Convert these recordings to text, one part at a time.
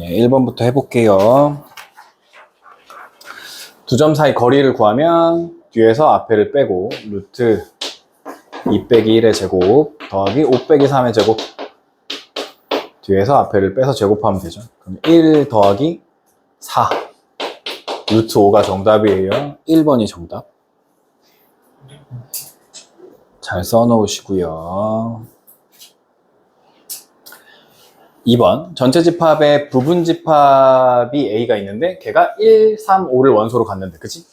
네, 1번부터 해볼게요. 두 점 사이 거리를 구하면 뒤에서 앞에를 빼고 루트 2 빼기 1의 제곱 더하기 5 빼기 3의 제곱 뒤에서 앞에를 빼서 제곱하면 되죠. 그럼 1 더하기 4 루트 5가 정답이에요. 1번이 정답. 잘 써놓으시고요. 2번 전체 집합에 부분 집합이 A가 있는데 걔가 1, 3, 5를 원소로 갖는데 그치?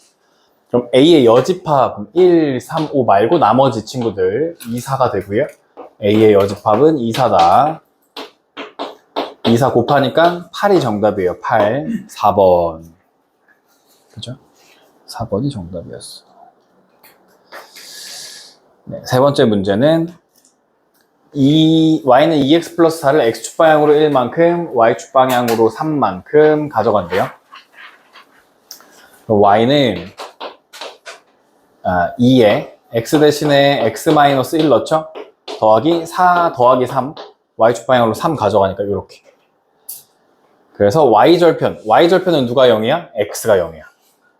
그럼 A의 여집합 1, 3, 5 말고 나머지 친구들 2, 4가 되고요. A의 여집합은 2, 4다. 2, 4 곱하니까 8이 정답이에요. 8, 4번. 그죠? 4번이 정답이었어. 네, 세 번째 문제는 y는 2x 플러스 4를 x축 방향으로 1만큼, y축 방향으로 3만큼 가져간대요. y는 2에 x 대신에 x 마이너스 1 넣죠? 더하기 4 더하기 3, y축 방향으로 3 가져가니까 이렇게. 그래서 y절편은 누가 0이야? x가 0이야.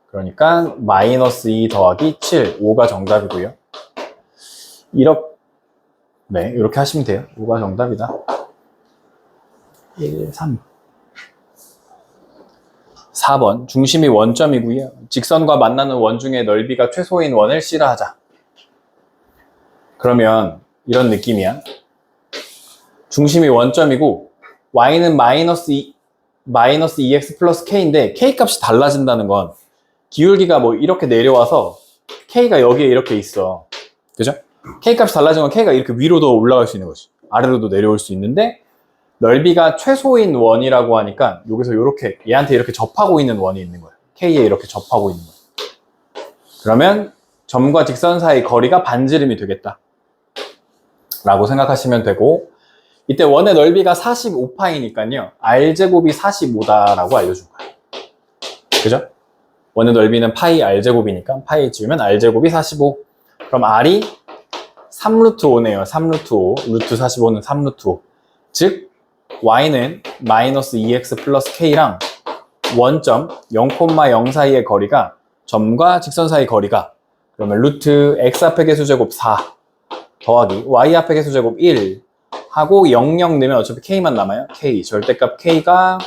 그러니까 마이너스 2 더하기 7, 5가 정답이고요. 이렇게 하시면 돼요. 5가 정답이다. 1, 3. 4번 중심이 원점이고요. 직선과 만나는 원 중에 넓이가 최소인 원을 C라 하자. 그러면 이런 느낌이야. 중심이 원점이고 y는 마이너스 2x 플러스 k인데 k 값이 달라진다는 건 기울기가 뭐 이렇게 내려와서 k가 여기에 이렇게 있어. 그죠? k 값이 달라지면 k가 이렇게 위로도 올라갈 수 있는 거지. 아래로도 내려올 수 있는데 넓이가 최소인 원이라고 하니까 여기서 이렇게 얘한테 이렇게 접하고 있는 원이 있는 거예요. k에 이렇게 접하고 있는 거예요. 그러면 점과 직선 사이 거리가 반지름이 되겠다 라고 생각하시면 되고, 이때 원의 넓이가 45파이니까요 r제곱이 45다라고 알려준 거예요. 그죠? 원의 넓이는 파이 r제곱이니까 파이 지우면 r제곱이 45. 그럼 r이 3루트 5네요. 3루트 5. 루트 45는 3루트 5. 즉 y는 마이너스 2x 플러스 k랑 원점 0,0 사이의 거리가 점과 직선 사이 거리가, 그러면 루트 x 앞의 개수제곱 4 더하기 y 앞의 개수제곱 1 하고 0, 0 넣으면 어차피 k만 남아요. k, 절대값 k가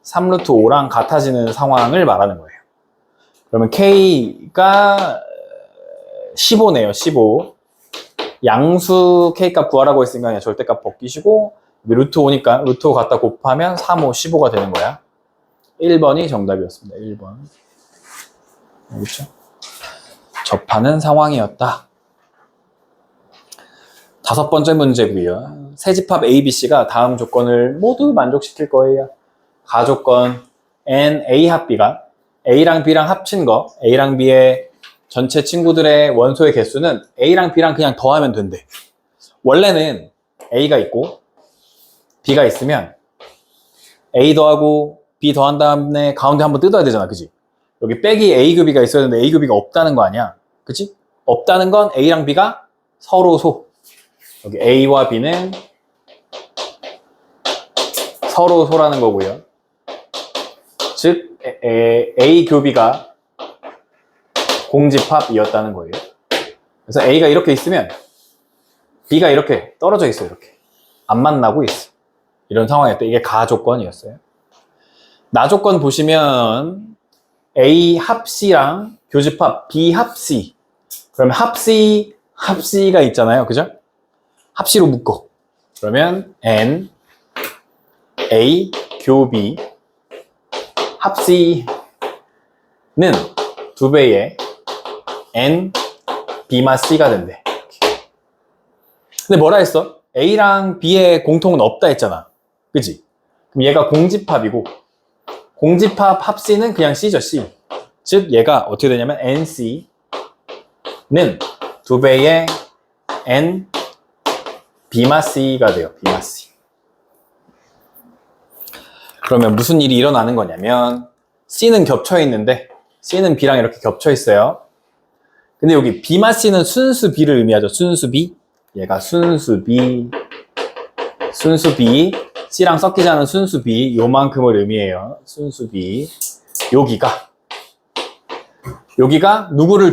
3루트 5랑 같아지는 상황을 말하는 거예요. 그러면 k가 15네요. 15. 양수 k값 구하라고 했으니까 그냥 절대값 벗기시고 루트 5니까 루트 5 갖다 곱하면 3, 5, 15가 되는 거야. 1번이 정답이었습니다. 1번. 알겠죠? 접하는 상황이었다. 다섯 번째 문제고요. 세 집합 A, B, C가 다음 조건을 모두 만족시킬 거예요. 가조건 N, A 합 B가 A랑 B랑 합친 거, A랑 B의 전체 친구들의 원소의 개수는 A랑 B랑 그냥 더하면 된대. 원래는 A가 있고 B가 있으면 A 더하고 B 더한 다음에 가운데 한번 뜯어야 되잖아. 그치? 여기 빼기 A급이가 있어야 되는데 A급이가 없다는 거 아니야. 그치? 없다는 건 A랑 B가 서로 소. 여기 A와 B는 서로 소라는 거고요. 즉 A 교비가 공집합이었다는 거예요. 그래서 A가 이렇게 있으면 B가 이렇게 떨어져 있어요. 이렇게 안 만나고 있어. 이런 상황이었대. 이게 가조건이었어요. 나조건 보시면 A 합 C랑 교집합 B 합 C. 그러면 합 C가 있잖아요. 그죠? 합 C로 묶어. 그러면 N A 교비 합 C는 2배의 N B마 C가 된대. 근데 뭐라 했어? A랑 B의 공통은 없다 했잖아. 그치? 그럼 얘가 공집합이고 공집합 합 C는 그냥 C죠. C. 즉 얘가 어떻게 되냐면 NC는 2배의 N B마 C가 돼요. B마 C. 그러면 무슨 일이 일어나는 거냐면 C는 겹쳐 있는데 C는 B랑 이렇게 겹쳐 있어요. 근데 여기 B마 C는 순수 B를 의미하죠. 순수 B. 얘가 순수 B, C랑 섞이지 않은 순수 B 요만큼을 의미해요. 순수 B. 여기가 누구를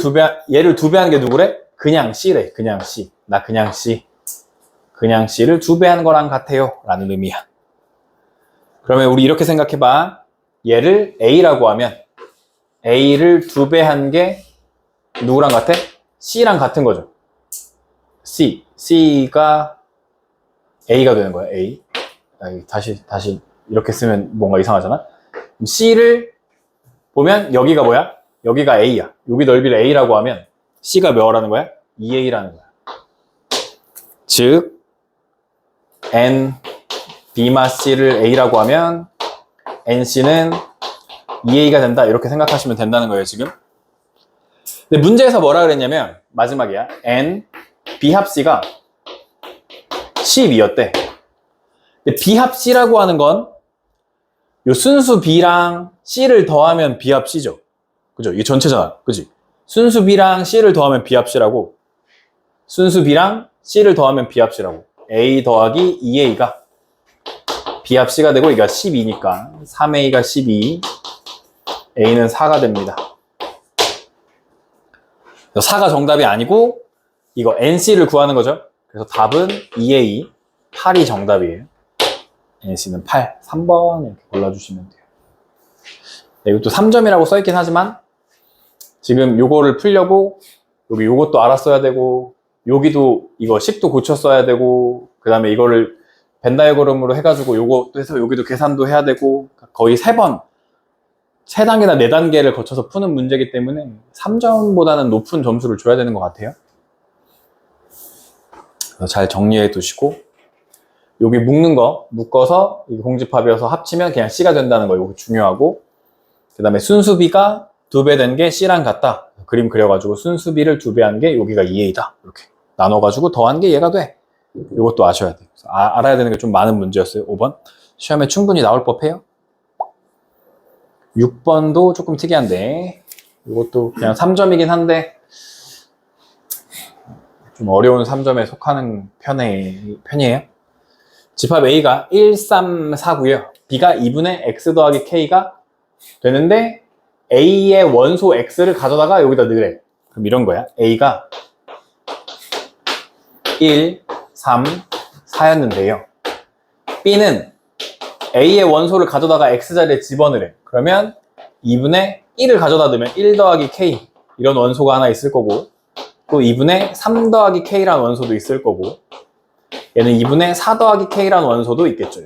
얘를 두 배하는 게 누구래? 그냥 C래. 그냥 C. 나 그냥 C. 그냥 C를 두 배하는 거랑 같아요. 라는 의미야. 그러면 우리 이렇게 생각해봐. 얘를 A라고 하면 A를 두 배한 게 누구랑 같아? C랑 같은 거죠. C가 A가 되는 거야. A. 다시 이렇게 쓰면 뭔가 이상하잖아. C를 보면 여기가 뭐야? 여기가 A야. 여기 넓이를 A라고 하면 C가 뭐라는 거야? 2A라는 거야. 즉 N B마 C를 A라고 하면 NC는 2A가 된다. 이렇게 생각하시면 된다는 거예요, 지금. 근데 문제에서 뭐라 그랬냐면 마지막이야. N B 합 C가 12였대. 근데 B 합 C라고 하는 건 요 순수 B랑 C를 더하면 B 합 C죠. 그죠? 이게 전체잖아. 그지? 순수 B랑 C를 더하면 B 합 C라고. 순수 B랑 C를 더하면 B 합 C라고. A 더하기 2A가 B 합 C가 되고 이게 12니까 3A가 12, A는 4가 됩니다. 4가 정답이 아니고 이거 NC를 구하는 거죠. 그래서 답은 2A, 8이 정답이에요. NC는 8, 3번 이렇게 골라주시면 돼요. 네, 이것도 3점이라고 써있긴 하지만 지금 요거를 풀려고 여기 요것도 알았어야 되고 여기도 이거 식도 고쳐 써야 되고 그 다음에 이거를 벤다이어그램으로 해가지고 요것도 해서 여기도 계산도 해야 되고 거의 3번 3단계나 4단계를 거쳐서 푸는 문제이기 때문에 3점보다는 높은 점수를 줘야 되는 것 같아요. 그래서 잘 정리해 두시고 여기 묶는 거 묶어서 공집합이어서 합치면 그냥 C가 된다는 거 이거 중요하고 그 다음에 순수 B가 2배 된 게 C랑 같다. 그림 그려가지고 순수 B를 2배 한 게 여기가 2A다. 이렇게 나눠가지고 더한 게 얘가 돼. 이것도 아셔야 돼요. 알아야 되는 게 좀 많은 문제였어요. 5번. 시험에 충분히 나올 법해요. 6번도 조금 특이한데 이것도 그냥 3점이긴 한데 좀 어려운 3점에 속하는 편이에요. 집합 A가 1, 3, 4고요. B가 2분의 X 더하기 K가 되는데 A의 원소 X를 가져다가 여기다 넣으래. 그럼 이런 거야. A가 1, 3, 4였는데요. B는 A의 원소를 가져다가 X자리에 집어넣으래. 그러면 2분의 1을 가져다 넣으면 1 더하기 K 이런 원소가 하나 있을 거고 또 2분의 3 더하기 K라는 원소도 있을 거고 얘는 2분의 4 더하기 K라는 원소도 있겠죠.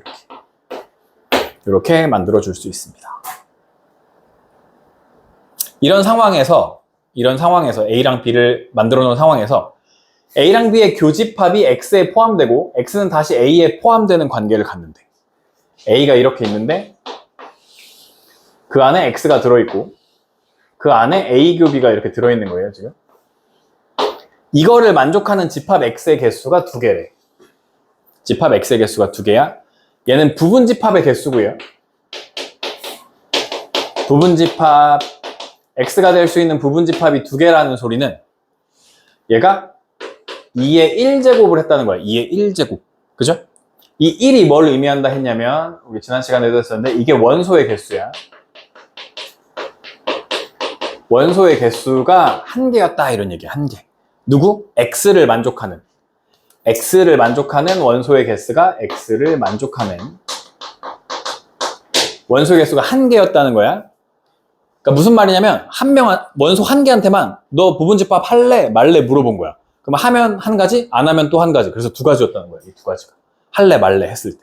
이렇게 만들어 줄 수 있습니다. 이런 상황에서 A랑 B를 만들어 놓은 상황에서 A랑 B의 교집합이 X에 포함되고 X는 다시 A에 포함되는 관계를 갖는데 A가 이렇게 있는데 그 안에 X가 들어있고 그 안에 A 교비가 이렇게 들어있는 거예요, 지금. 이거를 만족하는 집합 X의 개수가 2개래. 집합 X의 개수가 2개야. 얘는 부분집합의 개수고요. 부분집합 X가 될 수 있는 부분집합이 2개라는 소리는 얘가 2의 1제곱을 했다는 거야. 2의 1제곱. 그죠? 이 1이 뭘 의미한다 했냐면 우리 지난 시간에도 했었는데 이게 원소의 개수야. 원소의 개수가 1개였다 이런 얘기야. 1개. 누구? X를 만족하는 원소의 개수가 X를 만족하는 원소의 개수가 1개였다는 거야. 그러니까 무슨 말이냐면 원소 1개한테만 너 부분집합 할래 말래 물어본 거야. 그럼 하면 한 가지, 안 하면 또 한 가지. 그래서 2가지였다는 거야. 이 2가지가. 할래 말래 했을 때.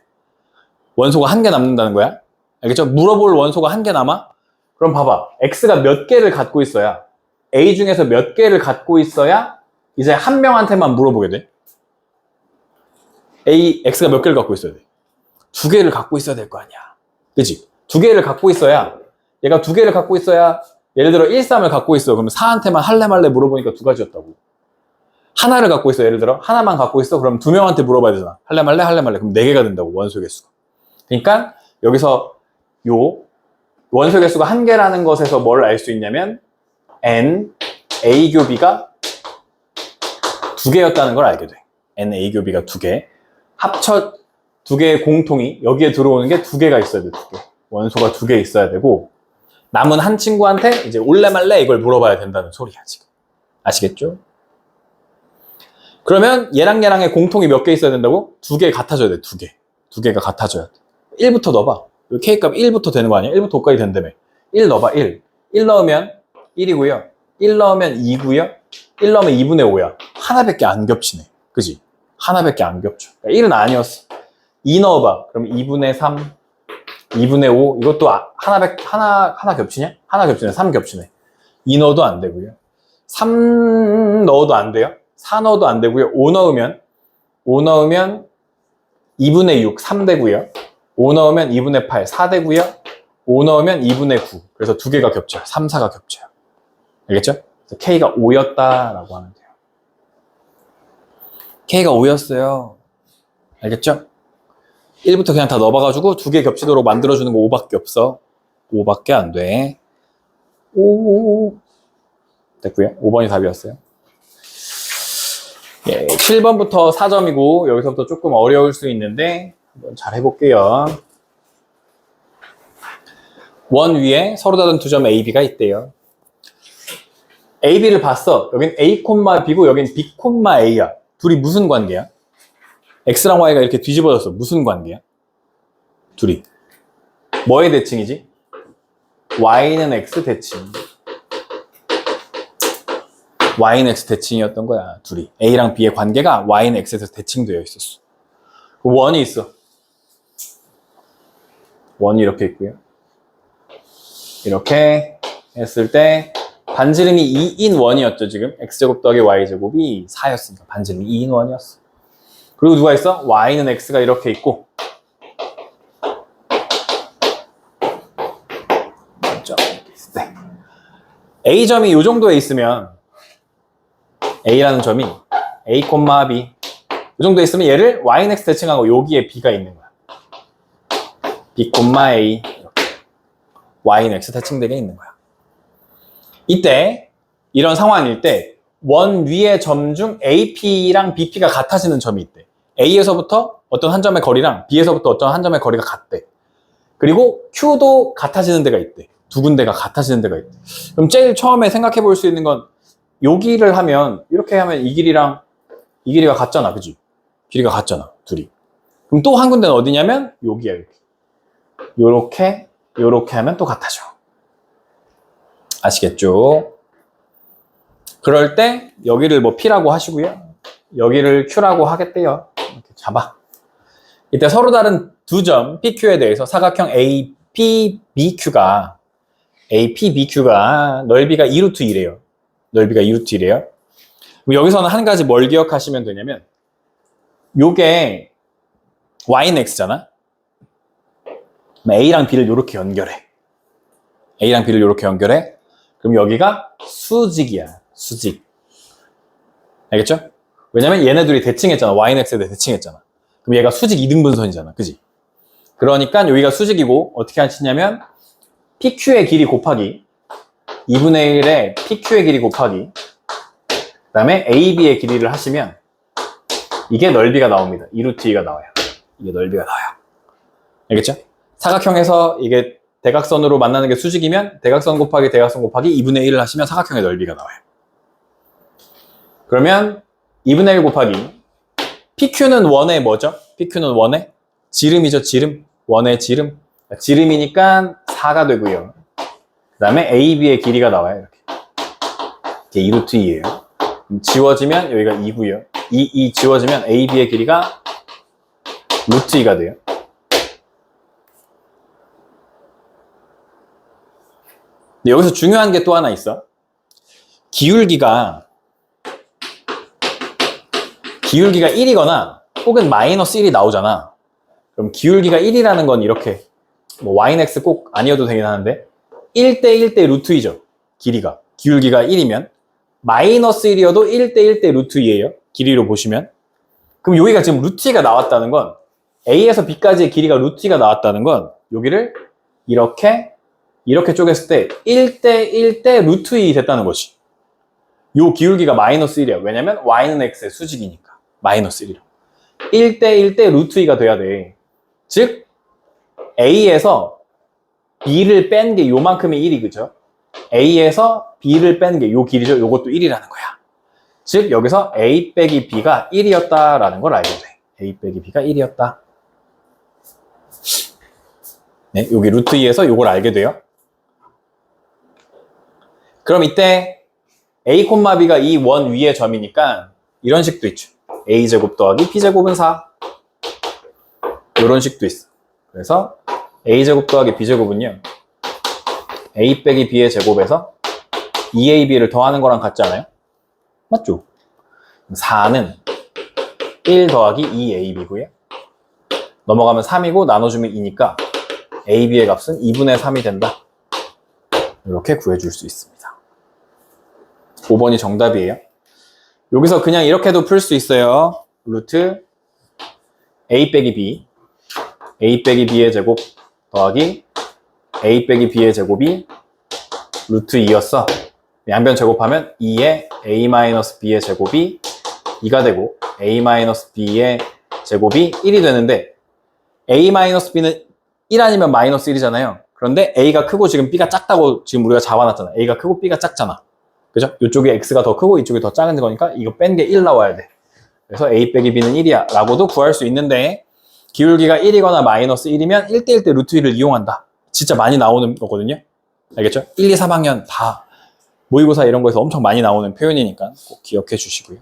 원소가 1개 남는다는 거야. 알겠죠? 물어볼 원소가 1개 남아? 그럼 봐봐. X가 몇 개를 갖고 있어야 A 중에서 몇 개를 갖고 있어야 이제 한 명한테만 물어보게 돼. X가 몇 개를 갖고 있어야 돼? 2개를 갖고 있어야 될 거 아니야. 그치? 2개를 갖고 있어야 얘가 2개를 갖고 있어야 예를 들어 1, 3을 갖고 있어. 그러면 4한테만 할래 말래 물어보니까 2가지였다고. 하나를 갖고 있어. 예를 들어 하나만 갖고 있어. 그럼 2명한테 물어봐야 되잖아. 할래 말래 할래 말래. 그럼 4개가 된다고. 원소 개수가. 그러니까 여기서 요 원소 개수가 1개라는 것에서 뭘 알 수 있냐면 N A 교비가 2개였다는 걸 알게 돼. N A 교비가 2개. 두 개의 공통이 여기에 들어오는 게 두 개가 있어야 돼. 두 개. 원소가 두 개 있어야 되고 남은 한 친구한테 이제 올래 말래 이걸 물어봐야 된다는 소리야 지금. 아시겠죠? 그러면 얘랑 얘랑의 공통이 몇 개 있어야 된다고? 두 개 같아져야 돼. 두 개. 두 개가 같아져야 돼. 1부터 넣어봐. K값 1부터 되는 거 아니야? 1부터 5까지 된다며. 1 넣어봐. 1. 1 넣으면 1이고요. 1 넣으면 2고요. 1 넣으면 2분의 5야. 하나밖에 안 겹치네. 그지? 하나밖에 안 겹쳐. 그러니까 1은 아니었어. 2 넣어봐. 그럼 2분의 3, 2분의 5. 이것도 하나 겹치냐? 하나 겹치네. 3 겹치네. 2 넣어도 안 되고요. 3 넣어도 안 돼요. 4 넣어도 안 되고요. 5 넣으면 2분의 6, 3 되고요. 5 넣으면 2분의 8, 4 되고요. 5 넣으면 2분의 9. 그래서 두 개가 겹쳐요. 3, 4가 겹쳐요. 알겠죠? 그래서 K가 5였다라고 하면 돼요. K가 5였어요. 알겠죠? 1부터 그냥 다 넣어봐가지고 두 개 겹치도록 만들어주는 거 5밖에 없어. 5밖에 안 돼. 5. 됐고요. 5번이 답이었어요. 예, 7번부터 4점이고 여기서부터 조금 어려울 수 있는데 한번 잘 해볼게요. 원 위에 서로 다른 두 점 A, B가 있대요. A, B를 봤어. 여긴 A, B고 여긴 B, A야. 둘이 무슨 관계야? X랑 Y가 이렇게 뒤집어졌어. 무슨 관계야? 둘이. 뭐의 대칭이지? Y는 X 대칭. Y는 X 대칭이었던 거야. 둘이. A랑 B의 관계가 Y는 X에서 대칭되어 있었어. 원이 있어. 원이 이렇게 있고요. 이렇게 했을 때 반지름이 2인 원이었죠. 지금 X제곱 더하기 Y제곱이 4였으니까 반지름이 2인 원이었어. 그리고 누가 있어? Y는 X가 이렇게 있고 이렇게 있을 때 A점이 이 정도에 있으면 A라는 점이 A, B 이 정도에 있으면 얘를 Y는 X 대칭하고 여기에 B가 있는 거야. B, A 이렇게 Y는 X 대칭되게 있는 거야. 이때 이런 상황일 때 원 위의 점 중 AP랑 BP가 같아지는 점이 있대. A에서부터 어떤 한 점의 거리랑 B에서부터 어떤 한 점의 거리가 같대. 그리고 Q도 같아지는 데가 있대. 두 군데가 같아지는 데가 있대. 그럼 제일 처음에 생각해 볼 수 있는 건 여기를 하면 이렇게 하면 이 길이랑 이 길이가 같잖아. 그지? 길이가 같잖아. 둘이. 그럼 또 한 군데는 어디냐면 여기야. 이렇게 요렇게 하면 또 같아져. 아시겠죠? 그럴 때 여기를 뭐 P라고 하시고요. 여기를 Q라고 하겠대요. 이렇게 잡아. 이때 서로 다른 두 점 PQ에 대해서 사각형 APBQ가 넓이가 2루트 1이래요. 넓이가 2루트 1이에요. 여기서는 한 가지 뭘 기억하시면 되냐면 요게 Y는 X잖아. A랑 B를 이렇게 연결해. A랑 B를 이렇게 연결해. 그럼 여기가 수직이야. 수직. 알겠죠? 왜냐면 얘네들이 대칭했잖아. Y는 X에 대해 대칭했잖아. 그럼 얘가 수직 2등분선이잖아. 그지? 그러니까 여기가 수직이고 어떻게 하시냐면 PQ의 길이 곱하기 2분의 1에 PQ의 길이 곱하기 그 다음에 AB의 길이를 하시면 이게 넓이가 나옵니다. 2루트 2가 나와요. 이게 넓이가 나와요. 알겠죠? 사각형에서 이게 대각선으로 만나는 게 수직이면 대각선 곱하기 2분의 1을 하시면 사각형의 넓이가 나와요. 그러면 2분의 1 곱하기 PQ는 원의 뭐죠? PQ는 원의 지름이죠. 지름. 원의 지름. 지름이니까 4가 되고요. 그 다음에 AB의 길이가 나와요. 이렇게 2루트 2예요. 지워지면 여기가 2고요. 2 지워지면 AB의 길이가 루트 2가 돼요. 근데 여기서 중요한 게 또 하나 있어. 기울기가 1이거나 혹은 마이너스 1이 나오잖아. 그럼 기울기가 1이라는 건 이렇게 뭐 Yx 꼭 아니어도 되긴 하는데 1대 1대 루트 2죠. 기울기가 1이면 마이너스 1이어도 1대 1대 루트 2예요. 길이로 보시면. 그럼 여기가 지금 루트 2가 나왔다는 건 A에서 B까지의 길이가 루트 2가 나왔다는 건 여기를 이렇게 쪼갰을 때 1대 1대 루트 2 됐다는 것이. 요 기울기가 마이너스 1이야. 왜냐면 Y는 X의 수직이니까. 마이너스 1이라. 1대1 대 루트 2가 돼야 돼. 즉 A에서 B를 뺀 게 요만큼이 1이 그죠? A에서 B를 뺀 게 요 길이죠. 요것도 1이라는 거야. 즉 여기서 A 빼기 B가 1이었다라는 걸 알게 돼. A 빼기 B가 1이었다. 네, 여기 루트 2에서 요걸 알게 돼요. 그럼 이때 A, B가 이 원 위의 점이니까 이런 식도 있죠. A제곱 더하기 B제곱은 4. 이런 식도 있어. 그래서 A제곱 더하기 B제곱은요. A 빼기 B의 제곱에서 2AB를 더하는 거랑 같지 않아요? 맞죠? 4는 1 더하기 2AB고요. 넘어가면 3이고 나눠주면 2니까 AB의 값은 2분의 3이 된다. 이렇게 구해줄 수 있습니다. 5번이 정답이에요. 여기서 그냥 이렇게도 풀 수 있어요. 루트 A 빼기 B, A 빼기 B의 제곱 더하기 A 빼기 B의 제곱이 루트 2였어. 양변 제곱하면 2의 A-B의 제곱이 2가 되고 A-B의 제곱이 1이 되는데 A-B는 1 아니면 마이너스 1이잖아요. 그런데 A가 크고 지금 B가 작다고 지금 우리가 잡아놨잖아. A가 크고 B가 작잖아. 그죠? 이쪽에 X가 더 크고 이쪽이 더 작은 거니까 이거 뺀 게 1 나와야 돼. 그래서 A 빼기 B는 1이야 라고도 구할 수 있는데 기울기가 1이거나 마이너스 1이면 1대1 대 루트 2를 이용한다. 진짜 많이 나오는 거거든요. 알겠죠? 1, 2, 3학년 다 모의고사 이런 거에서 엄청 많이 나오는 표현이니까 꼭 기억해 주시고요.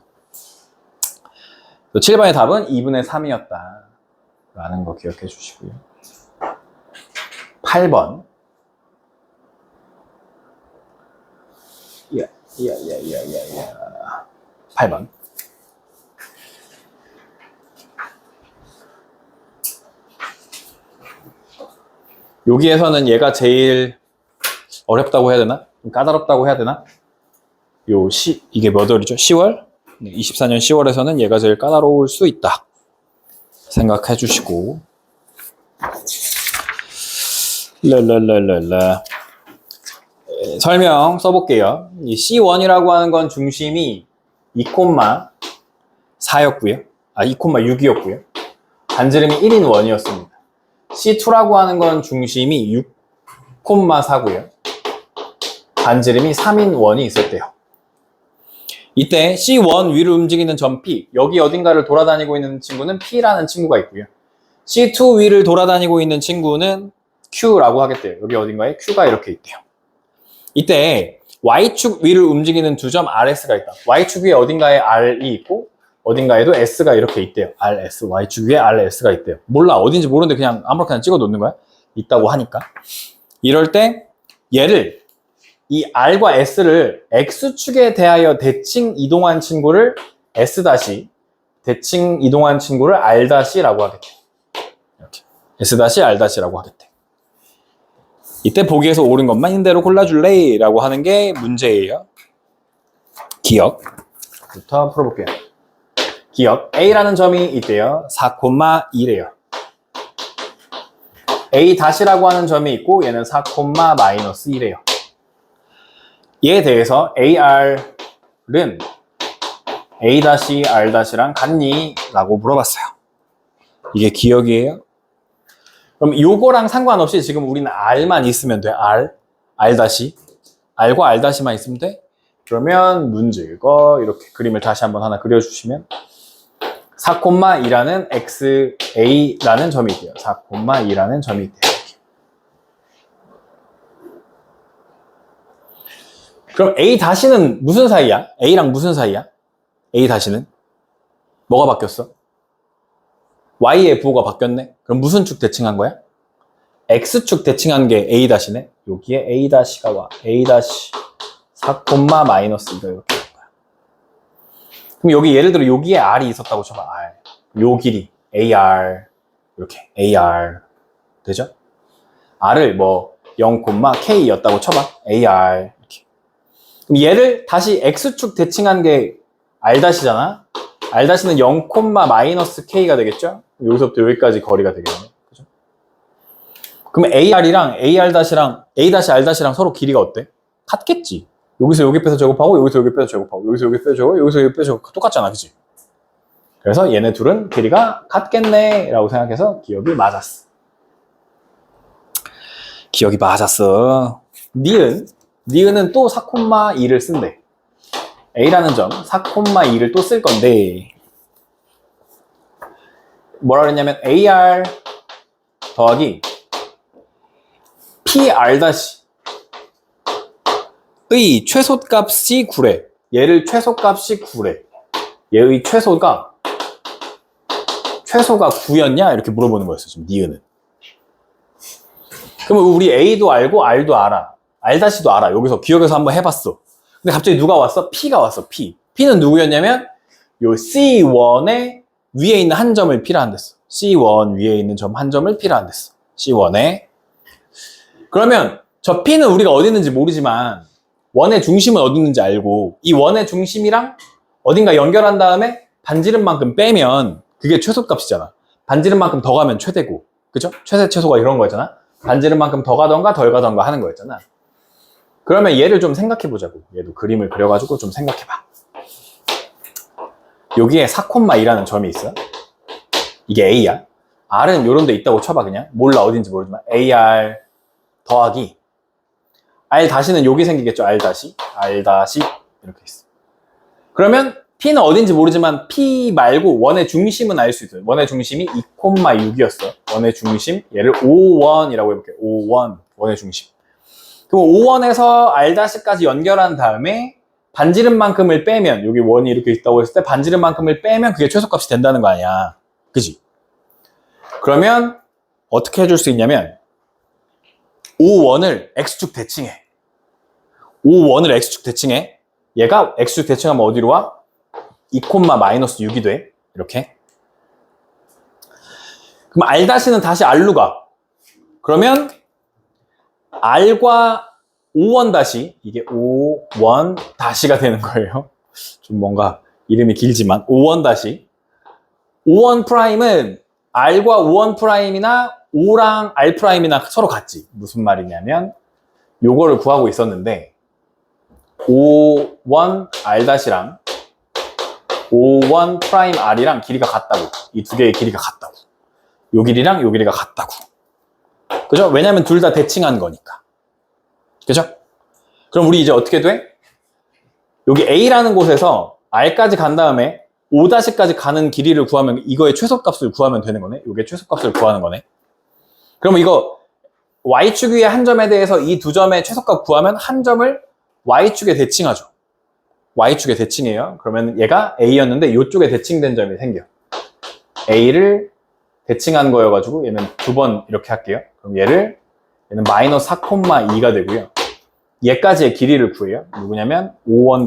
7번의 답은 2분의 3이었다 라는 거 기억해 주시고요. 8번. 야. 8번. 여기에서는 얘가 제일 어렵다고 해야 되나? 좀 까다롭다고 해야 되나? 이게 몇 월이죠? 10월? 24년 10월에서는 얘가 제일 까다로울 수 있다. 생각해 주시고. 랄랄랄랄라. 설명 써볼게요. 이 C1이라고 하는 건 중심이 2,4였고요. 2,6이었고요. 반지름이 1인 원이었습니다. C2라고 하는 건 중심이 6,4고요. 반지름이 3인 원이 있었대요. 이때 C1 위를 움직이는 점 P, 여기 어딘가를 돌아다니고 있는 친구는 P라는 친구가 있고요. C2 위를 돌아다니고 있는 친구는 Q라고 하겠대요. 여기 어딘가에 Q가 이렇게 있대요. 이때 Y축 위를 움직이는 두 점 RS가 있다. Y축 위에 어딘가에 R이 있고 어딘가에도 S가 이렇게 있대요. RS, Y축 위에 RS가 있대요. 몰라, 어딘지 모르는데 그냥 아무렇게나 찍어 놓는 거야. 있다고 하니까. 이럴 때 얘를 이 R과 S를 X축에 대하여 대칭 이동한 친구를 S-, 대칭 이동한 친구를 R-라고 하겠대. 이렇게 S-R-라고 하겠대. 이때 보기에서 옳은 것만 있는 대로 골라줄래? 라고 하는 게 문제예요. 기억부터 풀어볼게요. 기억, A라는 점이 있대요. 4,2래요. A-라고 하는 점이 있고 얘는 4,-1래요. 얘에 대해서 AR은 A-R-랑 같니? 라고 물어봤어요. 이게 기억이에요. 그럼 요거랑 상관없이 지금 우리는 R만 있으면 돼. R, R과 R-만 있으면 돼. 그러면 문제 이거 이렇게 그림을 다시 한번 하나 그려주시면 4,2라는 XA라는 점이 있대요. 4,2라는 점이 있대요. 그럼 A-는 무슨 사이야? A랑 무슨 사이야? A-는? 뭐가 바뀌었어? Y의 부호가 바뀌었네? 그럼 무슨 축 대칭한 거야? X축 대칭한 게 A-네? 여기에 A-가 와. A- 4,-2가 이렇게 된 거야. 그럼 여기 예를 들어 여기에 R이 있었다고 쳐봐. R. 요 길이 AR 이렇게 AR 되죠? R을 뭐 0,K였다고 쳐봐. AR 이렇게. 그럼 얘를 다시 X축 대칭한 게 R-잖아? R-는 0,-K가 되겠죠? 여기서부터 여기까지 거리가 되겠네. 그죠? 그럼 AR이랑 AR-랑 A-R-랑 서로 길이가 어때? 같겠지. 여기서 여기 빼서 제곱하고 여기서 여기 빼서 제곱하고 여기서 여기 빼서 제곱, 여기서 여기 빼서 제곱 똑같잖아. 그치? 그래서 얘네 둘은 길이가 같겠네 라고 생각해서 기억이 맞았어. 기억이 맞았어. 니은은 또 4,2를 쓴대. A라는 점 4,2를 또 쓸 건데 뭐라 그랬냐면 AR 더하기 PR 의 최소값이 9래. 얘를 최소값이 9래. 얘의 최소가 9였냐? 이렇게 물어보는 거였어, 지금 니은은. 그러면 우리 A도 알고 R도 알아. R도 알아. 여기서 기억해서 한번 해봤어. 근데 갑자기 누가 왔어? P가 왔어, P. P는 누구였냐면 요 C1의 위에 있는 한 점을 P라 한댔어. C1 위에 있는 점 한 점을 P라 한댔어. C1에. 그러면 저 P는 우리가 어디 있는지 모르지만 원의 중심은 어디 있는지 알고 이 원의 중심이랑 어딘가 연결한 다음에 반지름만큼 빼면 그게 최소값이잖아. 반지름만큼 더 가면 최대고, 그죠? 최대 최소가 이런 거였잖아. 반지름만큼 더 가던가 덜 가던가 하는 거였잖아. 그러면 얘를 좀 생각해 보자고. 얘도 그림을 그려가지고 좀 생각해 봐. 여기에 4,2라는 점이 있어. 이게 A야. R은 요런 데 있다고 쳐봐 그냥. 몰라 어딘지 모르지만 AR 더하기 R 다시는 여기 생기겠죠. R 다시 이렇게 있어. 그러면 P는 어딘지 모르지만 P 말고 원의 중심은 알 수 있어요. 원의 중심이 2,6이었어. 원의 중심 얘를 O1이라고 해볼게요. O1 원의 중심. 그럼 O1에서 R-까지 연결한 다음에 반지름만큼을 빼면 여기 원이 이렇게 있다고 했을 때 반지름만큼을 빼면 그게 최소값이 된다는 거 아니야. 그지? 그러면 어떻게 해줄 수 있냐면 O1을 X축 대칭해. O1을 X축 대칭해. 얘가 X축 대칭하면 어디로 와? 2,-6이 돼. 이렇게. 그럼 R-는 다시 R로 가. 그러면 R과 O1 이게 O1가 되는 거예요. 좀 뭔가 이름이 길지만 O1 O1 프라임은 R과 O1 프라임이나 O랑 R 프라임이나 서로 같지. 무슨 말이냐면 요거를 구하고 있었는데 O1 R-랑 O1 프라임 R이랑 길이가 같다고. 이 두 개의 길이가 같다고. 요 길이랑 요 길이가 같다고. 그죠? 왜냐면 둘 다 대칭한 거니까. 그죠? 그럼 우리 이제 어떻게 돼? 여기 A라는 곳에서 R까지 간 다음에 O-까지 가는 길이를 구하면 이거의 최소값을 구하면 되는 거네. 이게 최소값을 구하는 거네. 그러면 이거 Y축 위에 한 점에 대해서 이 두 점의 최소값 구하면 한 점을 Y축에 대칭하죠. Y축에 대칭해요. 그러면 얘가 A였는데 이쪽에 대칭된 점이 생겨. A를 대칭한 거여가지고 얘는 두 번 이렇게 할게요. 그럼 얘는 마이너스 4,2가 되고요. 얘까지의 길이를 구해요. 누구냐면 O1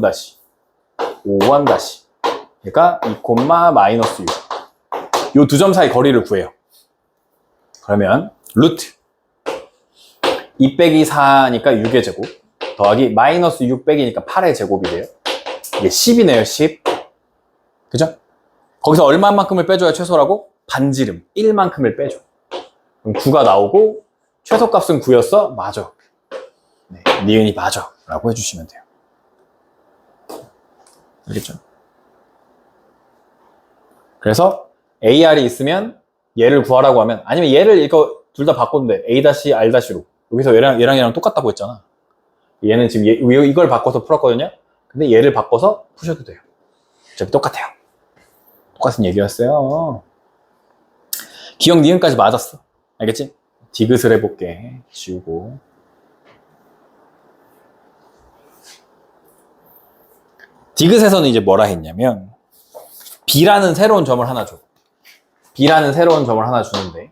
얘가 2,-6. 요 두 점 사이 거리를 구해요. 그러면 루트 2 빼기 4니까 6의 제곱 더하기 마이너스 6 빼기니까 8의 제곱이 돼요. 이게 10이네요. 10. 그죠? 거기서 얼마만큼을 빼줘야 최소라고? 반지름 1만큼을 빼줘. 그럼 9가 나오고 최소값은 9였어? 맞아. 네, 니은이 맞아 라고 해주시면 돼요. 알겠죠? 그래서 AR이 있으면 얘를 구하라고 하면, 아니면 얘를 이거 둘 다 바꿔도 돼. A-R-로. 여기서 얘랑 똑같다고 했잖아. 얘는 지금 이걸 바꿔서 풀었거든요. 근데 얘를 바꿔서 푸셔도 돼요. 어차피 똑같아요. 똑같은 얘기였어요. 기억 니은까지 맞았어. 알겠지? 디귿을 해볼게. 지우고. 디귿에서는 이제 뭐라 했냐면 B라는 새로운 점을 하나 줘. B라는 새로운 점을 하나 주는데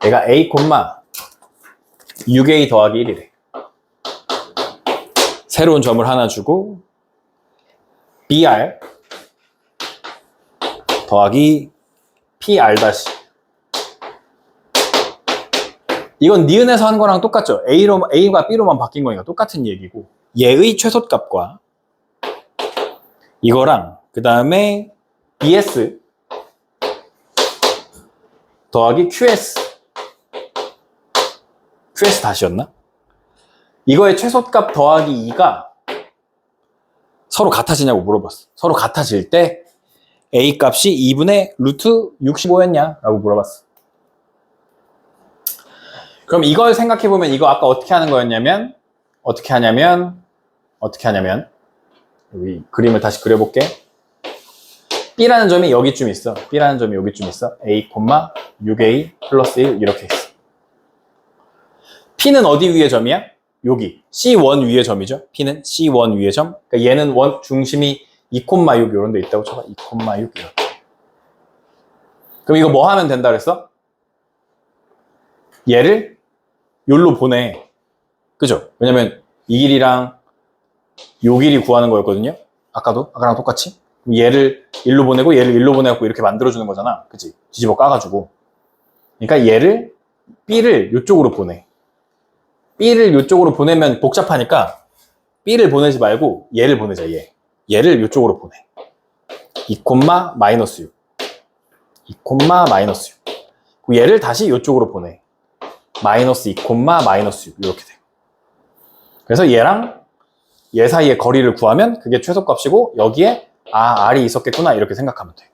얘가 A, 6A 더하기 1이래. 새로운 점을 하나 주고 BR 더하기 PR 다시. 이건 니은에서 한 거랑 똑같죠. A가 B로만 바뀐 거니까 똑같은 얘기고 얘의 최소값과 이거랑 그 다음에 BS 더하기 QS 다시였나? 이거의 최소값 더하기 2가 서로 같아지냐고 물어봤어. 서로 같아질 때 A 값이 2분의 루트 65였냐? 라고 물어봤어. 그럼 이걸 생각해보면 이거 아까 어떻게 하는 거였냐면 어떻게 하냐면 여기 그림을 다시 그려볼게. B라는 점이 여기쯤 있어. B라는 점이 여기쯤 있어. A, 6A 플러스 1 이렇게 있어. P는 어디 위의 점이야? 여기 C1 위의 점이죠. P는 C1 위의 점. 그러니까 얘는 원 중심이 2,6 이런 데 있다고 쳐봐. 2,6 이렇게. 그럼 이거 뭐 하면 된다 그랬어? 얘를 여기로 보내. 그죠? 왜냐면 이 길이랑 요 길이 구하는 거였거든요. 아까랑 똑같이. 얘를 일로 보내고 얘를 일로 보내갖고 이렇게 만들어주는 거잖아. 그치? 뒤집어 까가지고. 그러니까 얘를 B를 이쪽으로 보내. B를 이쪽으로 보내면 복잡하니까 B를 보내지 말고 얘를 보내자. 얘를 이쪽으로 보내. 2, 마이너스 6. 2, 마이너스 6. 그리고 얘를 다시 이쪽으로 보내. 마이너스 2, 마이너스 6 이렇게 돼. 그래서 얘랑 얘 사이의 거리를 구하면 그게 최소값이고 여기에 R이 있었겠구나 이렇게 생각하면 돼.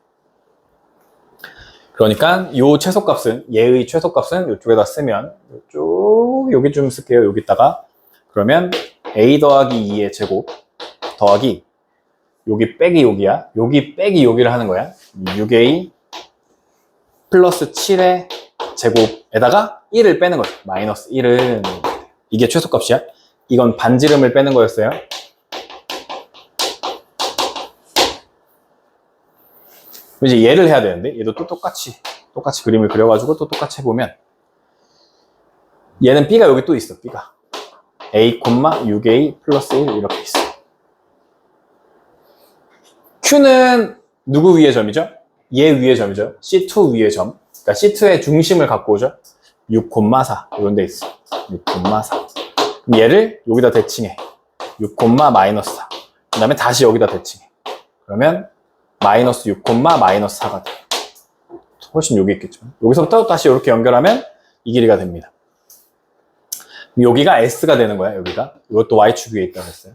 그러니까 요 최소값은 얘의 최소값은 이쪽에다 쓰면 여기 좀 쓸게요. 여기다가 그러면 A 더하기 2의 제곱 더하기 여기 빼기 여기야. 여기 빼기 여기를 하는 거야. 6A 플러스 7의 제곱에다가 1을 빼는 거죠. 마이너스 1은 이게 최소값이야. 이건 반지름을 빼는 거였어요. 이제 얘를 해야 되는데 얘도 또 똑같이 그림을 그려가지고 또 똑같이 해보면 얘는 B가 여기 또 있어. B가 A, 6A 플러스 1 이렇게 있어. Q는 누구 위의 점이죠? 얘 위의 점이죠. C2 위의 점. 그러니까 C2의 중심을 갖고 오죠. 6,4 이런 데 있어. 6,4. 그럼 얘를 여기다 대칭해. 6, 마이너스 4. 그 다음에 다시 여기다 대칭해. 그러면 마이너스 6, 마이너스 4가 돼. 훨씬 여기 있겠지만. 여기서부터 다시 이렇게 연결하면 이 길이가 됩니다. 여기가 S가 되는 거야, 여기가. 이것도 Y축 위에 있다고 했어요.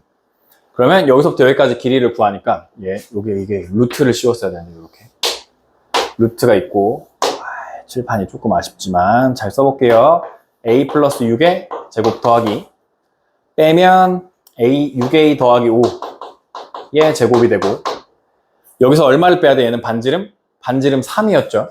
그러면 여기서부터 여기까지 길이를 구하니까, 이게 루트를 씌웠어야 되는데, 이렇게. 루트가 있고, 칠판이 조금 아쉽지만, 잘 써볼게요. A 플러스 6의 제곱 더하기, 빼면 A, 6A 더하기 5의 제곱이 되고, 여기서 얼마를 빼야 돼? 얘는 반지름 3이었죠.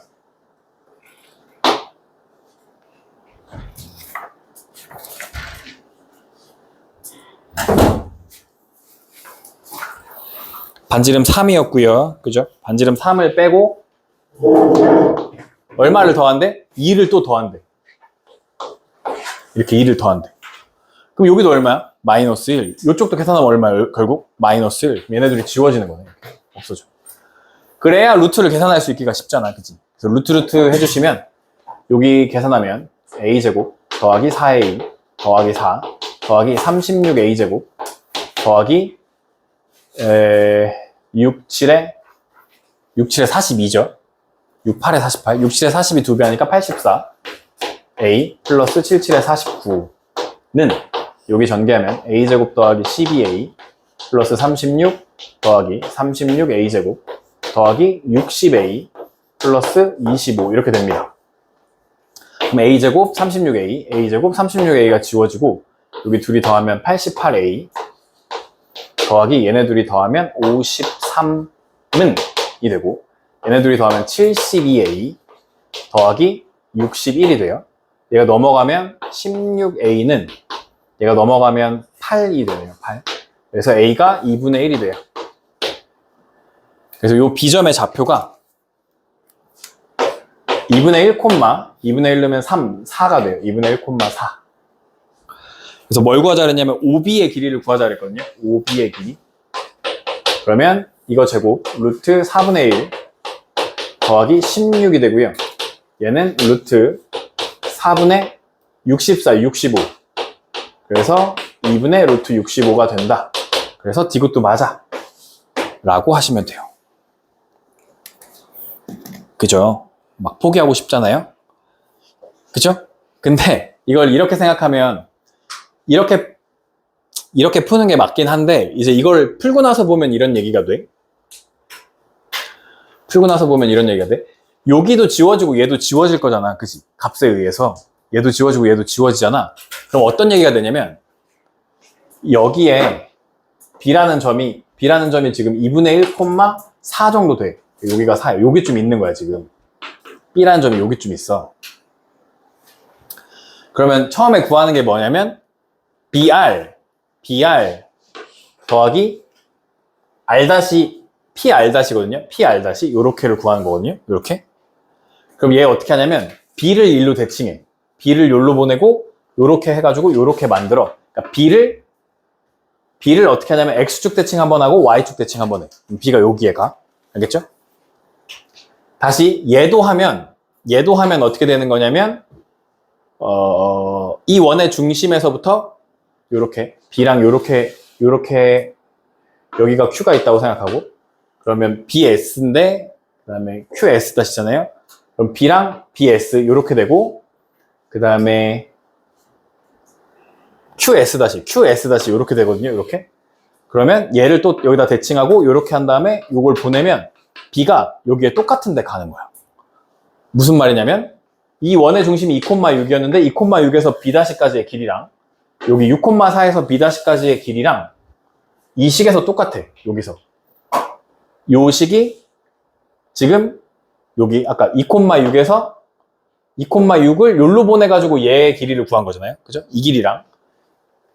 반지름 3이었고요. 그죠? 반지름 3을 빼고 얼마를 더한대? 2를 또 더한대. 이렇게 2를 더한대. 그럼 여기도 얼마야? 마이너스 1. 이쪽도 계산하면 얼마야? 결국 마이너스 1. 얘네들이 지워지는 거네. 이렇게. 없어져. 그래야 루트를 계산할 수 있기가 쉽잖아. 그치? 그래서 루트 해주시면 여기 계산하면 a제곱 더하기 4a 더하기 4 더하기 36a제곱 더하기 6, 7에 42죠. 6, 8에 48. 6, 7에 42 2배 하니까 84. A 플러스 7, 7에 49는 여기 전개하면 a제곱 더하기 12a 플러스 36 더하기 36a제곱 더하기 60a 플러스 25 이렇게 됩니다. 그럼 a제곱 36a, a제곱 36a가 지워지고 여기 둘이 더하면 88a 더하기 얘네 둘이 더하면 53은 이 되고 얘네 둘이 더하면 72a 더하기 61이 돼요. 얘가 넘어가면 16a는 얘가 넘어가면 8이 되네요. 8. 그래서 a가 2분의 1이 돼요. 그래서 이 B점의 좌표가 2분의 1, 2분의 1 넣으면 4가 돼요. 2분의 1, 4. 그래서 뭘 구하자 그랬냐면 OB의 길이를 구하자 그랬거든요. OB의 길이. 그러면 이거 제곱 루트 4분의 1 더하기 16이 되고요. 얘는 루트 4분의 64, 65. 그래서 2분의 루트 65가 된다. 그래서 D것도 맞아. 라고 하시면 돼요. 그죠? 막 포기하고 싶잖아요? 그죠? 근데 이걸 이렇게 생각하면 이렇게 푸는 게 맞긴 한데 이제 이걸 풀고 나서 보면 이런 얘기가 돼. 풀고 나서 보면 이런 얘기가 돼. 여기도 지워지고 얘도 지워질 거잖아. 그치? 값에 의해서. 얘도 지워지고 얘도 지워지잖아. 그럼 어떤 얘기가 되냐면, 여기에 B라는 점이 지금 2분의 1, 4 정도 돼. 여기가 4야. 여기쯤 있는 거야, 지금. B라는 점이 여기쯤 있어. 그러면 처음에 구하는 게 뭐냐면, BR 더하기 PR-거든요. PR- 요렇게를 구하는 거거든요. 요렇게. 그럼 얘 어떻게 하냐면, B를 1로 대칭해. B를 요로 보내고, 요렇게 해가지고, 요렇게 만들어. 그러니까 B를 어떻게 하냐면, X축 대칭 한번 하고, Y축 대칭 한번 해. B가 여기에 가. 알겠죠? 다시, 얘도 하면 어떻게 되는 거냐면, 이 원의 중심에서부터, 요렇게, B랑 요렇게, 여기가 Q가 있다고 생각하고, 그러면 BS인데, 그 다음에 QS-잖아요? 그럼 B랑 BS, 요렇게 되고, 그 다음에 QS- 요렇게 되거든요, 요렇게. 그러면 얘를 또 여기다 대칭하고, 요렇게 한 다음에 요걸 보내면, B가 여기에 똑같은 데 가는 거야. 무슨 말이냐면, 이 원의 중심이 2,6이었는데, 2,6에서 B-까지의 길이랑, 여기 6,4에서 B-까지의 길이랑, 이 식에서 똑같아, 여기서. 요 식이 지금 여기 아까 2,6에서 2,6을 요로 보내가지고 얘의 길이를 구한 거잖아요. 그죠? 이 길이랑.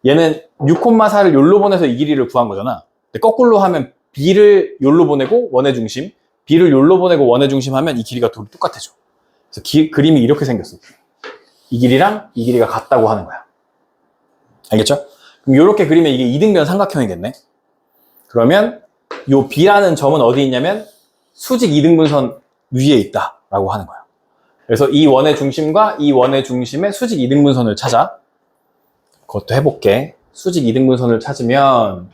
얘는 6,4를 요로 보내서 이 길이를 구한 거잖아. 근데 거꾸로 하면 B를 요로 보내고 원의 중심, B를 요로 보내고 원의 중심 하면 이 길이가 똑같아져. 그래서 그림이 이렇게 생겼어. 이 길이랑 이 길이가 같다고 하는 거야. 알겠죠? 그럼 이렇게 그리면 이게 이등변 삼각형이겠네. 그러면 요 B라는 점은 어디 있냐면 수직 이등분선 위에 있다라고 하는 거야. 그래서 이 원의 중심과 이 원의 중심의 수직 이등분선을 찾아. 그것도 해볼게. 수직 이등분선을 찾으면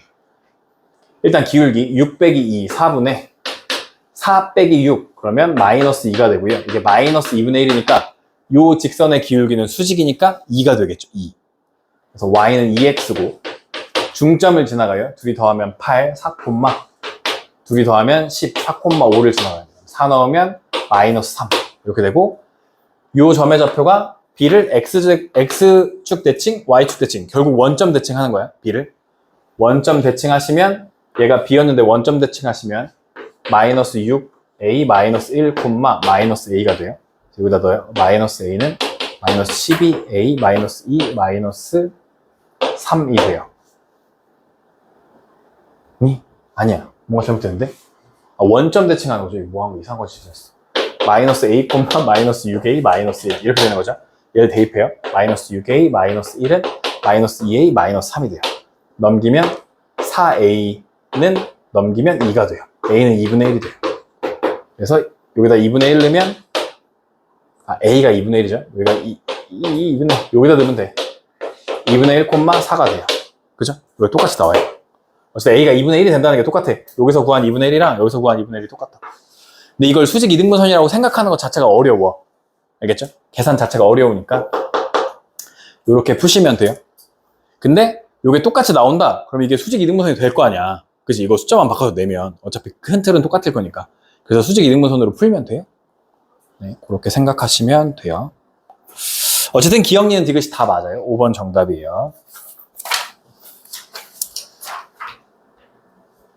일단 기울기 6 빼기 2, 4분의 4 빼기 6 그러면 마이너스 2가 되고요. 이게 마이너스 2분의 1이니까 요 직선의 기울기는 수직이니까 2가 되겠죠. 2. 그래서 y는 2x고 중점을 지나가요. 둘이 더하면 8, 4, 둘이 더하면 10, 4,5를 지나가요. 4 넣으면 마이너스 3 이렇게 되고 요 점의 좌표가 B를 X축 대칭, Y축 대칭 결국 원점 대칭하는 거야. B를 원점 대칭하시면 얘가 B였는데 원점 대칭하시면 마이너스 6A 마이너스 1, 마이너스 A가 돼요. 여기다 넣어요. 마이너스 A는 마이너스 12A 마이너스 2 마이너스 3이 돼요. 아니야. 뭔가 잘못됐는데? 원점 대칭하는 거죠. 뭐한 거 이상한 거 짓었어. 마이너스 A, 마이너스 6A, 마이너스 1 이렇게 되는 거죠. 얘를 대입해요. 마이너스 6A, 마이너스 1은 마이너스 2A, 마이너스 3이 돼요. 넘기면 4A는 넘기면 2가 돼요. A는 2분의 1이 돼요. 그래서 여기다 2분의 1 넣으면 A가 2분의 1이죠. 여기가 2분의 여기다 넣으면 돼. 2분의 1, 4가 돼요. 그죠? 이거 똑같이 나와요. 어쨌든 A가 2분의 1이 된다는 게 똑같아. 여기서 구한 2분의 1이랑 여기서 구한 2분의 1이 똑같다. 근데 이걸 수직 이등분선이라고 생각하는 것 자체가 어려워. 알겠죠? 계산 자체가 어려우니까 이렇게 푸시면 돼요. 근데 이게 똑같이 나온다? 그럼 이게 수직 이등분선이 될 거 아니야. 그치? 이거 숫자만 바꿔서 내면 어차피 큰 틀은 똑같을 거니까. 그래서 수직 이등분선으로 풀면 돼요. 네, 그렇게 생각하시면 돼요. 어쨌든 기억, 니은, 디귿이 다 맞아요. 5번 정답이에요.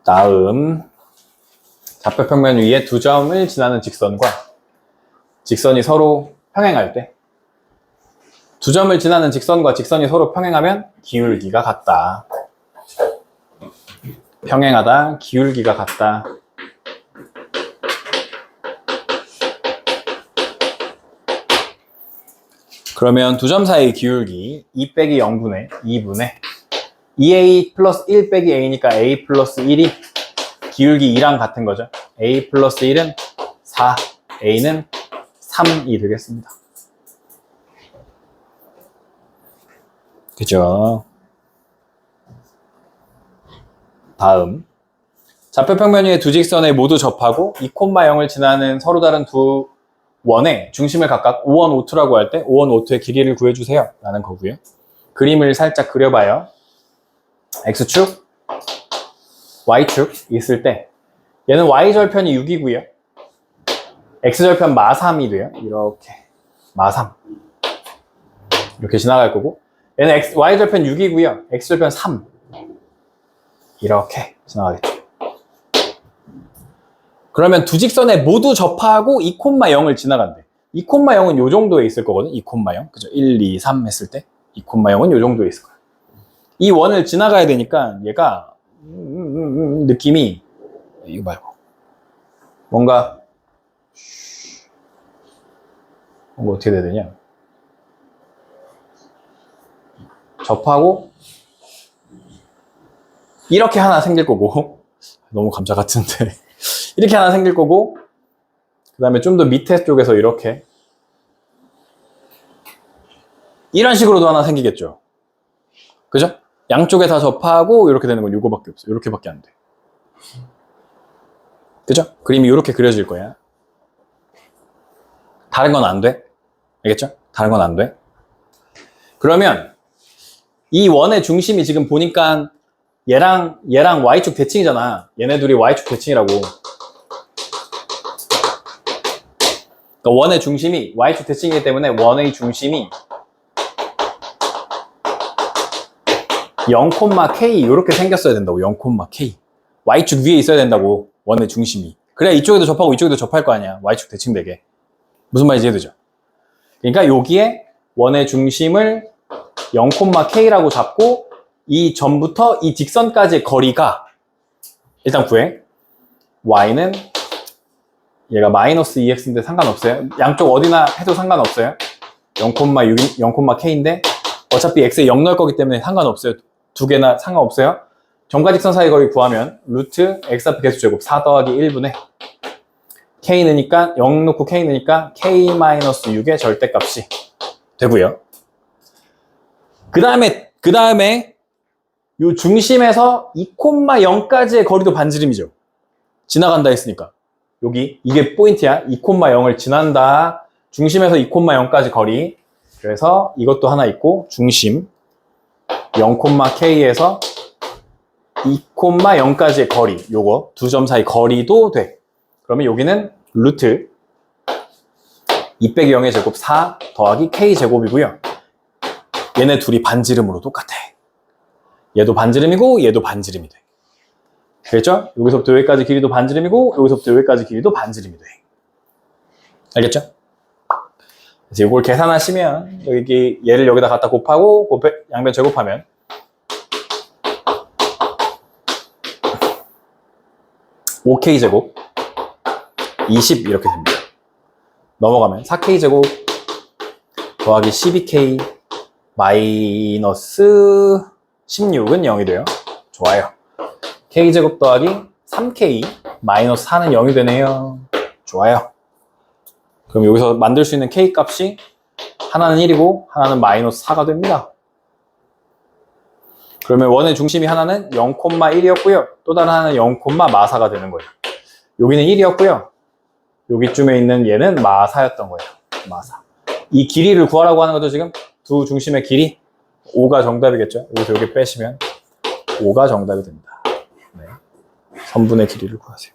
다음 좌표평면 위에 두 점을 지나는 직선과 직선이 서로 평행할 때 두 점을 지나는 직선과 직선이 서로 평행하면 기울기가 같다. 평행하다, 기울기가 같다. 그러면 두 점 사이의 기울기 2 빼기 0분의 2분의 2a 플러스 1 빼기 a니까 a 플러스 1이 기울기 2랑 같은 거죠. a 플러스 1은 4, a는 3이 되겠습니다. 그죠? 다음 좌표평면 위의 두 직선에 모두 접하고 2,0을 지나는 서로 다른 두 원의 중심을 각각 5원 5투라고 할 때 5원 5투의 길이를 구해주세요 라는 거고요. 그림을 살짝 그려봐요. X축, Y축 있을 때 얘는 Y절편이 6이고요. x절편 마3이 돼요. 이렇게 마3 이렇게 지나갈 거고, 얘는 y절편 6이고요. x절편 3 이렇게 지나가겠죠. 그러면 두 직선에 모두 접하고 2,0을 지나간대. 2,0은 요 정도에 있을 거거든. 2,0. 그죠? 1, 2, 3 했을 때 2,0은 요 정도에 있을 거야. 이 원을 지나가야 되니까 얘가 느낌이 이거 말고 뭔가 어떻게 돼야 되냐? 접하고 이렇게 하나 생길 거고 너무 감자 같은데 이렇게 하나 생길 거고, 그 다음에 좀 더 밑에 쪽에서 이렇게 이런 식으로도 하나 생기겠죠. 그죠? 양쪽에 다 접하고 이렇게 되는 건 이거밖에 없어. 이렇게밖에 안 돼. 그죠? 그림이 이렇게 그려질 거야. 다른 건 안 돼. 알겠죠? 다른 건 안 돼. 그러면 이 원의 중심이 지금 보니까 얘랑 Y축 대칭이잖아. 얘네 둘이 Y축 대칭이라고. 그러니까 원의 중심이 Y축 대칭이기 때문에 원의 중심이 0,K 이렇게 생겼어야 된다고. 0,K Y축 위에 있어야 된다고. 원의 중심이. 그래야 이쪽에도 접하고 이쪽에도 접할 거 아니야. Y축 대칭되게. 무슨 말인지 이해되죠? 그러니까 여기에 원의 중심을 0,K라고 잡고 이 점부터 이 직선까지의 거리가 일단 구해. Y는 얘가 마이너스 2x인데 상관없어요. 양쪽 어디나 해도 상관없어요. 0,K인데 어차피 x에 0 넣을 거기 때문에 상관없어요. 두 개나 상관없어요. 점과 직선 사이 거리 구하면 루트 x 앞에 개수제곱 4 더하기 1분의 k 넣으니까 0 넣고 k 넣으니까 k-6의 절대값이 되고요. 그 다음에 요 중심에서 2,0까지의 거리도 반지름이죠. 지나간다 했으니까 여기 이게 포인트야. 2,0을 지난다. 중심에서 2,0까지 거리. 그래서 이것도 하나 있고 중심 0,K에서 2,0까지의 거리, 요거 두 점 사이 거리도 돼. 그러면 여기는 루트 2 빼기 0의 제곱 4 더하기 K 제곱이고요. 얘네 둘이 반지름으로 똑같아. 얘도 반지름이고 얘도 반지름이 돼. 알겠죠? 여기서부터 여기까지 길이도 반지름이고 여기서부터 여기까지 길이도 반지름이 돼. 알겠죠? 그래서 이걸 계산하시면 여기 얘를 여기다 갖다 곱하고 양변 제곱하면 5K 제곱 20 이렇게 됩니다. 넘어가면 4K 제곱 더하기 12K 마이너스 16은 0이 돼요. 좋아요. K 제곱 더하기 3K 마이너스 4는 0이 되네요. 좋아요. 그럼 여기서 만들 수 있는 K 값이 하나는 1이고 하나는 마이너스 4가 됩니다. 그러면 원의 중심이 하나는 0,1이었고요. 또 다른 하나는 0,4가 되는 거예요. 여기는 1이었고요. 여기쯤에 있는 얘는 마4였던 거예요. 마4. 이 길이를 구하라고 하는 거죠, 지금? 두 중심의 길이? 5가 정답이겠죠? 여기서 여기 빼시면 5가 정답이 됩니다. 네. 선분의 길이를 구하세요.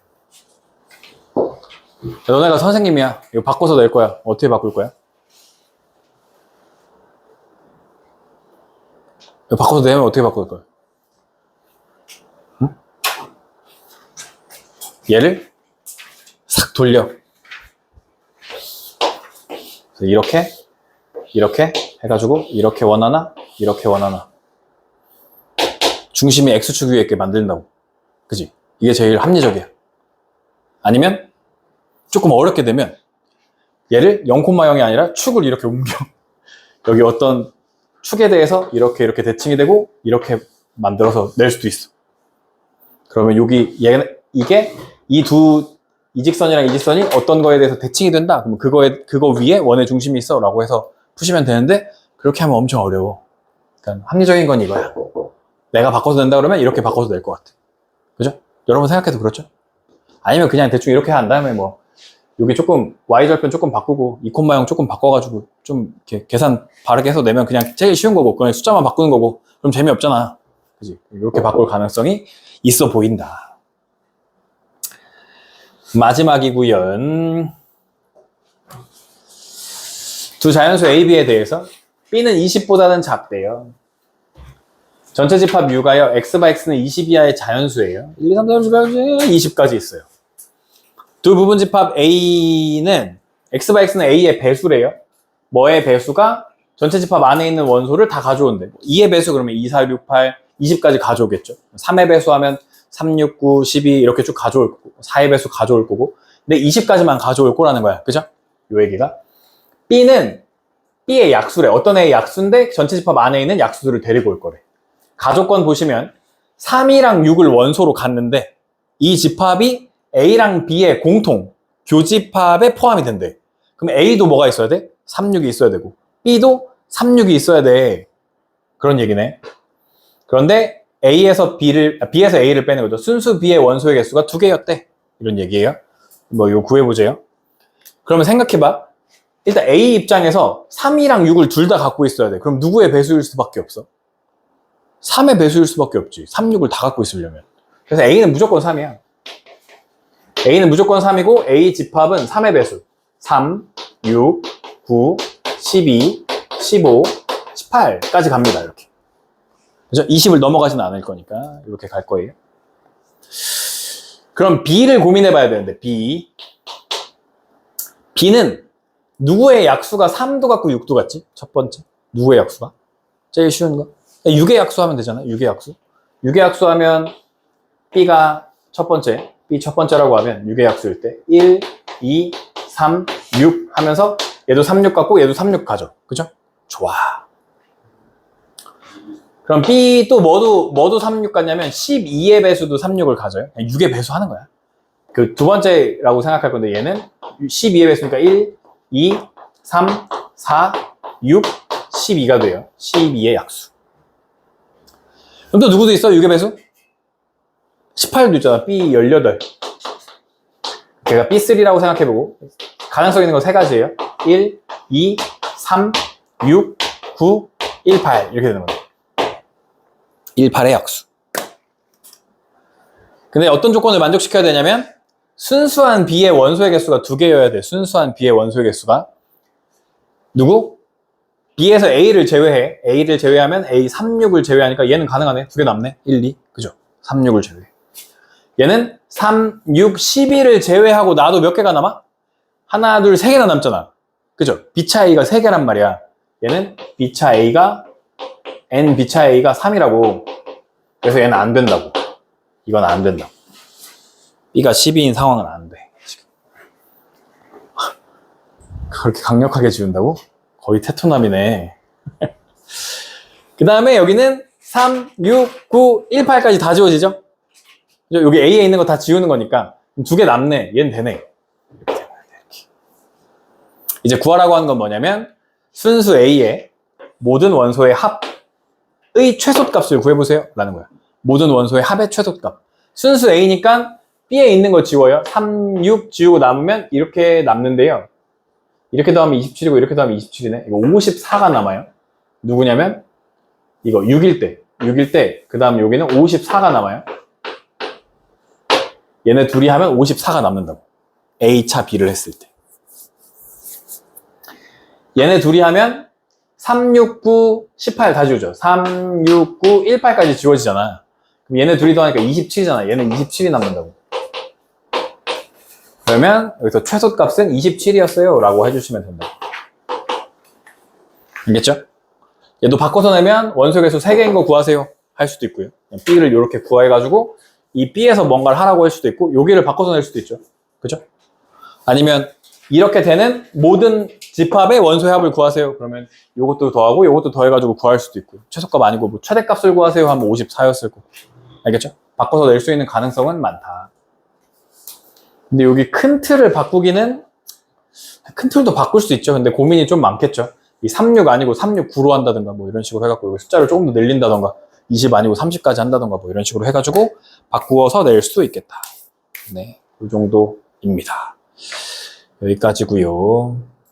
야, 너네가 선생님이야. 이거 바꿔서 낼 거야. 어떻게 바꿀 거야? 이거 바꿔서 내면 어떻게 바꿀 거야? 응? 얘를 싹 돌려. 그래서 이렇게 해가지고 이렇게 원하나 이렇게 원하나 중심이 x축 위에 있게 만든다고. 그지? 이게 제일 합리적이야. 아니면 조금 어렵게 되면 얘를 0,0이 아니라 축을 이렇게 옮겨. 여기 어떤 축에 대해서 이렇게 대칭이 되고 이렇게 만들어서 낼 수도 있어. 그러면 여기 이게 이 직선이랑 이 직선이 어떤 거에 대해서 대칭이 된다. 그러면 그거 위에 원의 중심이 있어 라고 해서 푸시면 되는데 그렇게 하면 엄청 어려워. 그러니까 합리적인 건 이거야. 내가 바꿔서 낸다 그러면 이렇게 바꿔서 낼 것 같아. 그죠? 여러분 생각해도 그렇죠? 아니면 그냥 대충 이렇게 한 다음에 뭐 여기 조금 Y절편 조금 바꾸고 2,0 조금 바꿔가지고 좀 이렇게 계산 바르게 해서 내면 그냥 제일 쉬운 거고 그냥 숫자만 바꾸는 거고 그럼 재미없잖아. 그지? 이렇게 바꿀 가능성이 있어 보인다. 마지막이구요. 두 자연수 A, B에 대해서 B는 20보다는 작대요. 전체 집합 U가요. X바 X는 20 이하의 자연수예요. 1, 2, 3, 4, 5, 20까지 있어요. 두 부분 집합 A는 X바 X는 A의 배수래요. 뭐의 배수가 전체 집합 안에 있는 원소를 다 가져온대. 2의 배수 그러면 2, 4, 6, 8, 20까지 가져오겠죠. 3의 배수하면 3, 6, 9, 12 이렇게 쭉 가져올 거고 4의 배수 가져올 거고 근데 20까지만 가져올 거라는 거야. 그죠? 요 얘기가. B는 B의 약수래. 어떤 애의 약수인데 전체 집합 안에 있는 약수들을 데리고 올 거래. 가족권 보시면 3이랑 6을 원소로 갔는데 이 집합이 A랑 B의 공통 교집합에 포함이 된대. 그럼 A도 뭐가 있어야 돼? 3, 6이 있어야 되고 B도 3, 6이 있어야 돼. 그런 얘기네. 그런데 B에서 A를 빼는 거죠. 순수 B의 원소의 개수가 2개였대. 이런 얘기예요. 뭐 이거 구해보세요. 그러면 생각해봐. 일단 A 입장에서 3이랑 6을 둘 다 갖고 있어야 돼. 그럼 누구의 배수일 수밖에 없어? 3의 배수일 수밖에 없지. 3, 6을 다 갖고 있으려면. 그래서 A는 무조건 3이야. A는 무조건 3이고 A 집합은 3의 배수. 3, 6, 9, 12, 15, 18까지 갑니다. 이렇게. 그죠? 20을 넘어가지는 않을 거니까 이렇게 갈 거예요. 그럼 B를 고민해 봐야 되는데 B는 누구의 약수가 3도 같고 6도 같지? 첫 번째. 누구의 약수가? 제일 쉬운 거. 6의 약수 하면 되잖아. 6의 약수. 6의 약수 하면 B가 첫 번째. B 첫 번째라고 하면 6의 약수일 때 1, 2, 3, 6 하면서 얘도 3, 6 같고 얘도 3, 6 가져. 그죠? 좋아. 그럼 B 또 뭐도 3, 6 같냐면 12의 배수도 3, 6을 가져요. 6의 배수 하는 거야. 그 두 번째라고 생각할 건데 얘는 12의 배수니까 1, 2, 3, 4, 6, 12가 돼요. 12의 약수. 그럼 또 누구도 있어? 6의 배수? 18도 있잖아. B18. 걔가 B3라고 생각해보고 가능성 있는 거 세 가지예요. 1, 2, 3, 6, 9, 1, 8 이렇게 되는 거예요. 1, 8의 약수. 근데 어떤 조건을 만족시켜야 되냐면 순수한 B의 원소의 개수가 2개여야 돼. 순수한 B의 원소의 개수가 누구? B에서 A를 제외해. A를 제외하면 A 3, 6을 제외하니까 얘는 가능하네. 2개 남네. 1, 2. 그죠? 3, 6을 제외해. 얘는 3, 6, 12를 제외하고 나도 몇 개가 남아? 하나, 둘, 세 개나 남잖아. 그죠? B차 A가 3개란 말이야. 얘는 B차 A가 N B차 A가 3이라고. 그래서 얘는 안 된다고. 이건 안 된다고. B가 12인 상황은 안 돼. 지금. 그렇게 강력하게 지운다고? 거의 테토남이네. 그 다음에 여기는 3, 6, 9, 1, 8까지 다 지워지죠? 여기 A에 있는 거 다 지우는 거니까 2개 남네. 얘는 되네. 이렇게. 이제 구하라고 하는 건 뭐냐면 순수 A의 모든 원소의 합의 최소값을 구해보세요. 라는 거야. 모든 원소의 합의 최소값. 순수 A니까 B에 있는 거 지워요. 3, 6 지우고 남으면 이렇게 남는데요. 이렇게 더하면 27이고 이렇게 더하면 27이네. 이거 54가 남아요. 누구냐면 이거 6일 때 그 다음 여기는 54가 남아요. 얘네 둘이 하면 54가 남는다고. A차 B를 했을 때. 얘네 둘이 하면 3, 6, 9, 18 다 지우죠. 3, 6, 9, 1, 8까지 지워지잖아. 그럼 얘네 둘이 더하니까 27이잖아. 얘는 27이 남는다고. 그러면 여기서 최소값은 27이었어요. 라고 해주시면 된다고. 알겠죠? 얘도 바꿔서 내면 원소 개수 3개인 거 구하세요. 할 수도 있고요. B를 이렇게 구해가지고 이 B에서 뭔가를 하라고 할 수도 있고 여기를 바꿔서 낼 수도 있죠. 그죠? 아니면 이렇게 되는 모든 집합의 원소의 합을 구하세요. 그러면 이것도 더하고 이것도 더해가지고 구할 수도 있고 최소값 아니고 뭐 최대값을 구하세요 하면 54였을 거고. 알겠죠? 바꿔서 낼 수 있는 가능성은 많다. 근데 여기 큰 틀을 바꾸기는 큰 틀도 바꿀 수 있죠. 근데 고민이 좀 많겠죠. 이 36 아니고 369로 한다든가 뭐 이런 식으로 해갖고 여기 숫자를 조금 더 늘린다던가 20 아니고 30까지 한다던가 뭐 이런 식으로 해가지고 바꾸어서 낼 수도 있겠다. 네, 이 정도입니다. 여기까지고요.